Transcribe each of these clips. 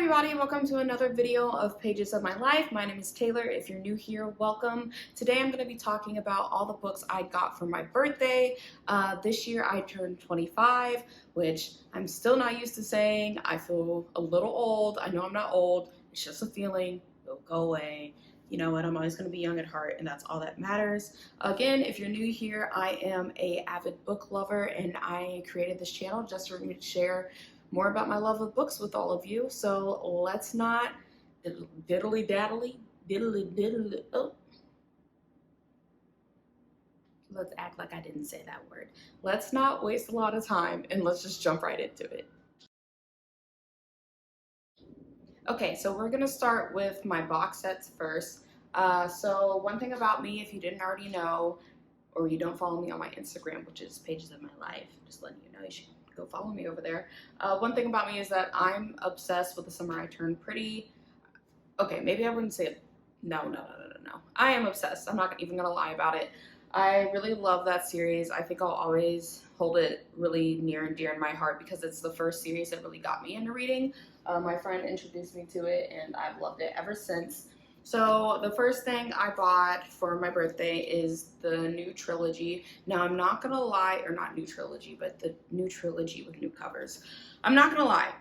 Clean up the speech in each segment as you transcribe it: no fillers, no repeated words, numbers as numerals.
everybody, welcome to another video of Pages of My Life. My name is Taylor. If you're new here, welcome. Today I'm going to be talking about all the books I got for my birthday. This year I turned 25, which I'm still not used to saying. I feel a little old. I know I'm not old. It's just a feeling. It'll go away. You know what? I'm always going to be young at heart, and that's all that matters. Again, if you're new here, I am an avid book lover, and I created this channel just for me to share more about my love of books with all of you. So let's not diddly daddly, oh. Let's act like I didn't say that word. Let's not waste a lot of time and let's just jump right into it. Okay, so we're gonna start with my box sets first. So one thing about me, if you didn't already know, or you don't follow me on my Instagram, which is Pages of My Life, just letting you know, you should go follow me over there. One thing about me is that I'm obsessed with The Summer I Turned Pretty. Okay, maybe I wouldn't say it. No. I am obsessed. I'm not even gonna lie about it. I really love that series. I think I'll always hold it really near and dear in my heart because it's the first series that really got me into reading. My friend introduced me to it and I've loved it ever since. So the first thing I bought for my birthday is the new trilogy. Now I'm not gonna lie, or not new trilogy, but the new trilogy with new covers. I'm not gonna lie,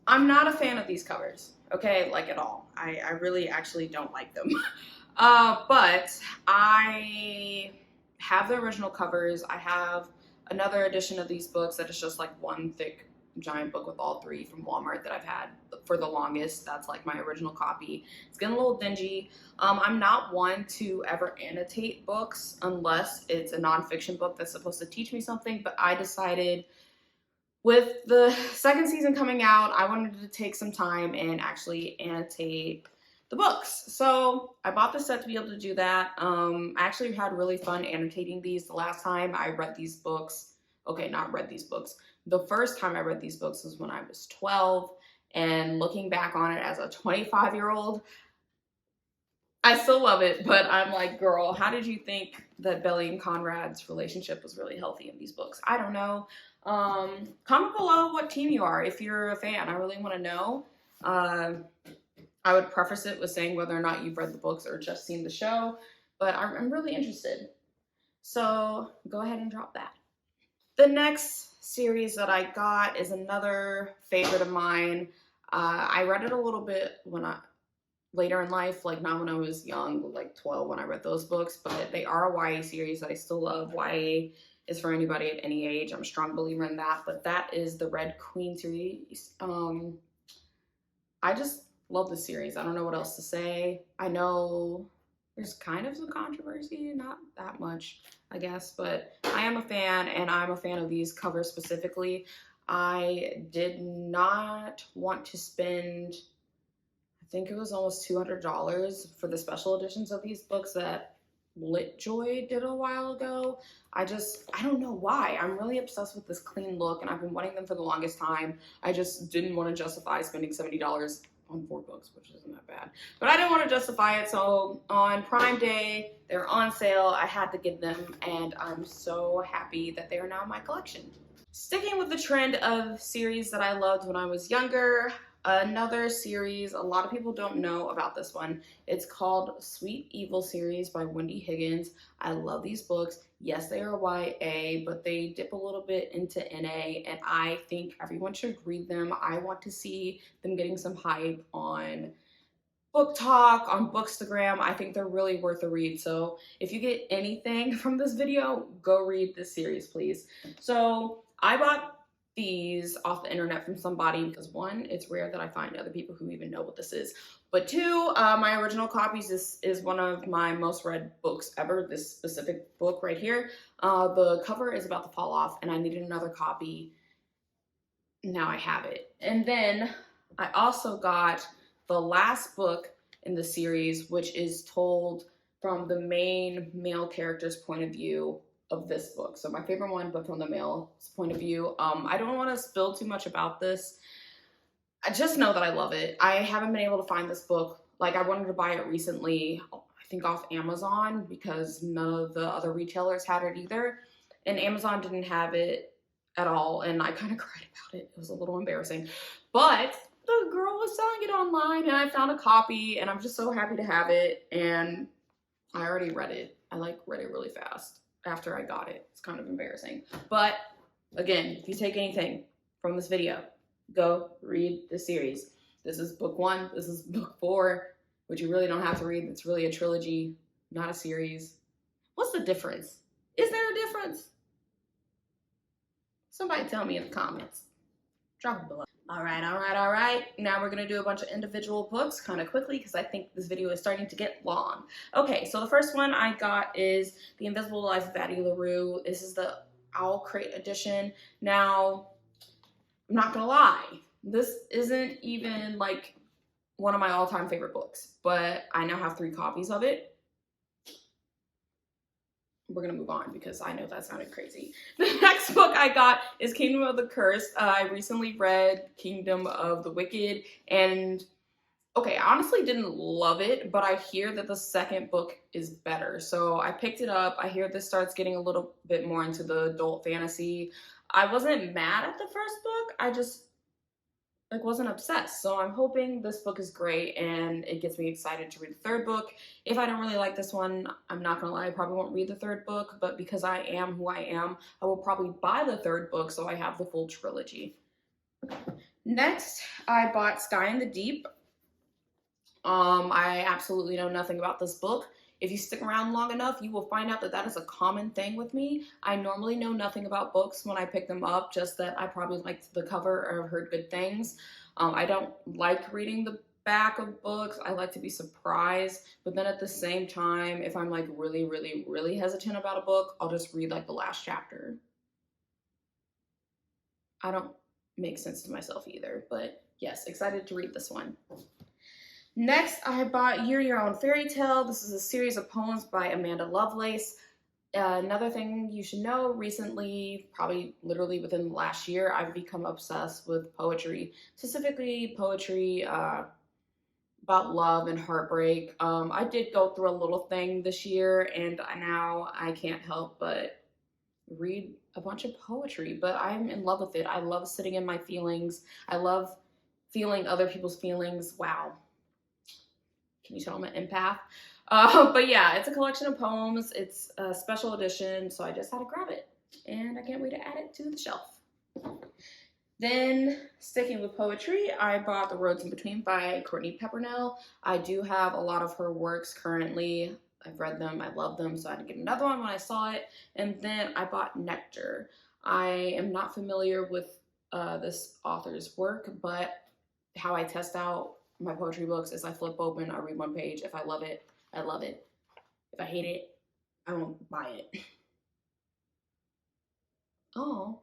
I'm not a fan of these covers, okay, like at all. I really actually don't like them. But I have the original covers. I have another edition of these books that is just like one thick giant book with all three from Walmart that I've had for the longest. That's like my original copy. It's getting a little dingy. I'm not one to ever annotate books unless it's a nonfiction book that's supposed to teach me something, but I decided with the second season coming out, I wanted to take some time and actually annotate the books. So I bought the set to be able to do that. I actually had really fun annotating these. The last time I read these books, okay, not read these books. The first time I read these books was when I was 12, and looking back on it as a 25-year-old, I still love it, but I'm like, girl, how did you think that Belly and Conrad's relationship was really healthy in these books? I don't know. Comment below what team you are if you're a fan. I really want to know. I would preface it with saying whether or not you've read the books or just seen the show, but I'm really interested. So go ahead and drop that. The next series that I got is another favorite of mine. I read it a little bit later in life, like not when I was young, like 12 when I read those books, but they are a YA series that I still love. YA is for anybody at any age. I'm a strong believer in that, but that is the Red Queen series. I just love the series. I don't know what else to say. I know there's kind of some controversy, not that much, I guess, but I am a fan, and I'm a fan of these covers specifically. I did not want to spend, I think it was almost $200 for the special editions of these books that LitJoy did a while ago. I don't know why. I'm really obsessed with this clean look, and I've been wanting them for the longest time. I just didn't want to justify spending $70 on 4 books, which isn't that bad. But I didn't want to justify it, so on Prime Day, they're on sale. I had to get them, and I'm so happy that they are now in my collection. Sticking with the trend of series that I loved when I was younger, another series, a lot of people don't know about this one. It's called Sweet Evil series by Wendy Higgins. I love these books. Yes, they are YA, but they dip a little bit into NA, and I think everyone should read them. I want to see them getting some hype on Book Talk, on Bookstagram. I think they're really worth a read. So if you get anything from this video, go read this series, please. So I bought these off the internet from somebody because 1, it's rare that I find other people who even know what this is, but 2, my original copies. This is one of my most read books ever, this specific book right here. The cover is about to fall off and I needed another copy. Now I have it. And then I also got the last book in the series, which is told from the main male character's point of view of this book. So my favorite one, but from the male's point of view. I don't want to spill too much about this. I just know that I love it. I haven't been able to find this book. Like, I wanted to buy it recently, I think off Amazon, because none of the other retailers had it either. And Amazon didn't have it at all, and I kind of cried about it. It was a little embarrassing. But the girl was selling it online, and I found a copy, and I'm just so happy to have it. And I already read it. I like read it really fast after I got it. It's kind of embarrassing. But again, if you take anything from this video, go read the series. This is book 1. This is book 4, which you really don't have to read. It's really a trilogy, not a series. What's the difference? Is there a difference? Somebody tell me in the comments. Drop it below. All right. Now we're gonna do a bunch of individual books kind of quickly because I think this video is starting to get long. Okay, so the first one I got is The Invisible Life of Addie LaRue. This is the Owl Crate edition. Now, I'm not gonna lie, this isn't even like one of my all-time favorite books, but I now have 3 copies of it. We're gonna move on because I know that sounded crazy. The next book I got is Kingdom of the Cursed. I recently read Kingdom of the Wicked, and okay, I honestly didn't love it, but I hear that the second book is better. So I picked it up. I hear this starts getting a little bit more into the adult fantasy. I wasn't mad at the first book. I just like wasn't obsessed. So I'm hoping this book is great and it gets me excited to read the third book. If I don't really like this one, I'm not gonna lie, I probably won't read the third book, but because I am who I am, I will probably buy the third book so I have the full trilogy. Next, I bought Sky in the Deep. I absolutely know nothing about this book. If you stick around long enough, you will find out that that is a common thing with me. I normally know nothing about books when I pick them up, just that I probably liked the cover or have heard good things. I don't like reading the back of books. I like to be surprised, but then at the same time, if I'm like really hesitant about a book, I'll just read like the last chapter. I don't make sense to myself either, but yes, excited to read this one. Next, I bought You're Your Own Fairy Tale. This is a series of poems by Amanda Lovelace. Another thing you should know, recently, probably literally within the last year, I've become obsessed with poetry, specifically poetry about love and heartbreak. I did go through a little thing this year, and now I can't help but read a bunch of poetry, but I'm in love with it. I love sitting in my feelings. I love feeling other people's feelings. Wow. Can you tell I'm an empath? But yeah, it's a collection of poems. It's a special edition, so I just had to grab it. And I can't wait to add it to the shelf. Then, sticking with poetry, I bought The Roads in Between by Courtney Peppernell. I do have a lot of her works currently. I've read them, I love them, so I had to get another one when I saw it. And then I bought Nectar. I am not familiar with this author's work, but how I test out my poetry books is I flip open, I read one page. If I love it, I love it. If I hate it, I won't buy it. Oh,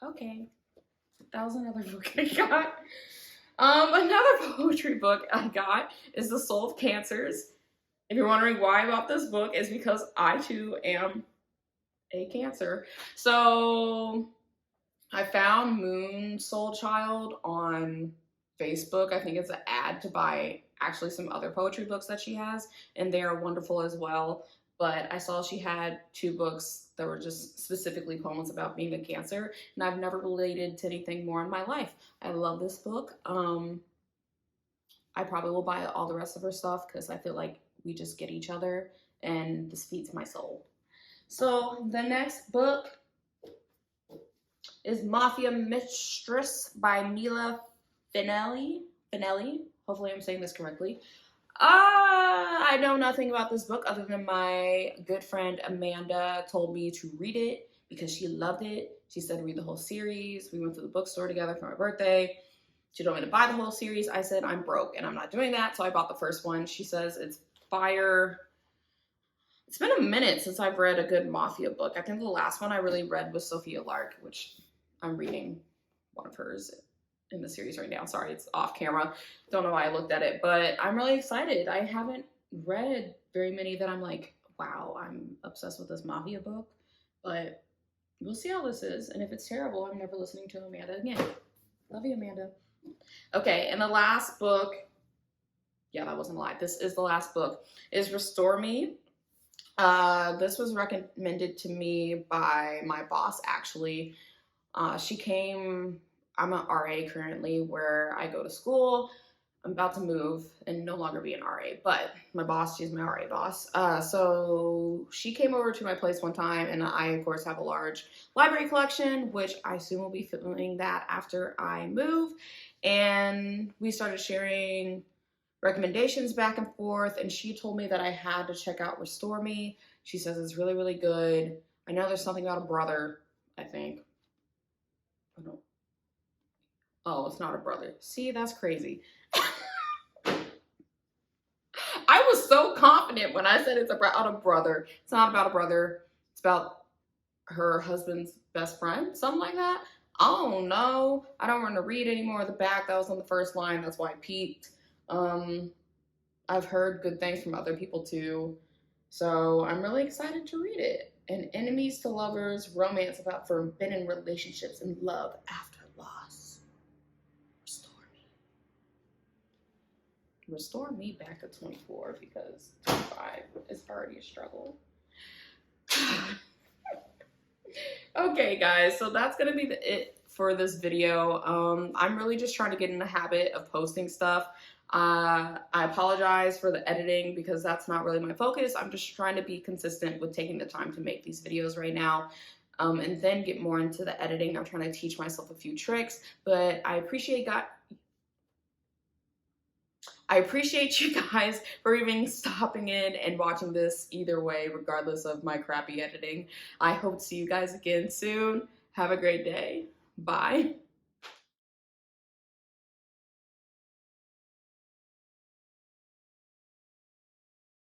okay. That was another book I got. Another poetry book I got is The Soul of Cancers. If you're wondering why I bought this book, it's because I too am a Cancer. So I found Moon Soul Child on Facebook. I think it's an ad to buy actually some other poetry books that she has, and they are wonderful as well. But I saw she had 2 books that were just specifically poems about being a Cancer, and I've never related to anything more in my life. I love this book. I probably will buy all the rest of her stuff because I feel like we just get each other, and this feeds my soul. So the next book is Mafia Mistress by Mila Finelli. Hopefully I'm saying this correctly. I know nothing about this book other than my good friend Amanda told me to read it because she loved it. She said read the whole series. We went to the bookstore together for my birthday. She told me to buy the whole series. I said I'm broke and I'm not doing that, so I bought the first one. She says it's fire. It's been a minute since I've read a good Mafia book. I think the last one I really read was Sophia Lark, which I'm reading one of hers in the series right now. Sorry, it's off camera. Don't know why I looked at it, but I'm really excited. I haven't read very many that I'm like, wow, I'm obsessed with this Mafia book, but we'll see how this is. And if it's terrible, I'm never listening to Amanda again. Love you, Amanda. Okay, and the last book, yeah, that wasn't a lie. This is the last book, is Restore Me. This was recommended to me by my boss, actually. She came, I'm an RA currently where I go to school. I'm about to move and no longer be an RA, but my boss, she's my RA boss. So she came over to my place one time, and I, of course, have a large library collection, which I soon will be filming that after I move. And we started sharing recommendations back and forth, and she told me that I had to check out Restore Me. She says it's really, really good. I know there's something about a brother, I think. I don't. Oh, it's not a brother. See, that's crazy. I was so confident when I said it's about a brother. It's not about a brother. It's about her husband's best friend, something like that. I don't know. I don't want to read any more of the back. That was on the first line. That's why I peeked. I've heard good things from other people too. So I'm really excited to read it. An enemies to lovers romance about forbidden relationships and love after loss. Restore me. Restore me back to 24 because 25 is already a struggle. Okay, guys, so that's gonna be it for this video. I'm really just trying to get in the habit of posting stuff. I apologize for the editing because that's not really my focus. I'm just trying to be consistent with taking the time to make these videos right now. And then get more into the editing. I'm trying to teach myself a few tricks, but I appreciate you guys for even stopping in and watching this either way, regardless of my crappy editing. I hope to see you guys again soon. Have a great day. Bye.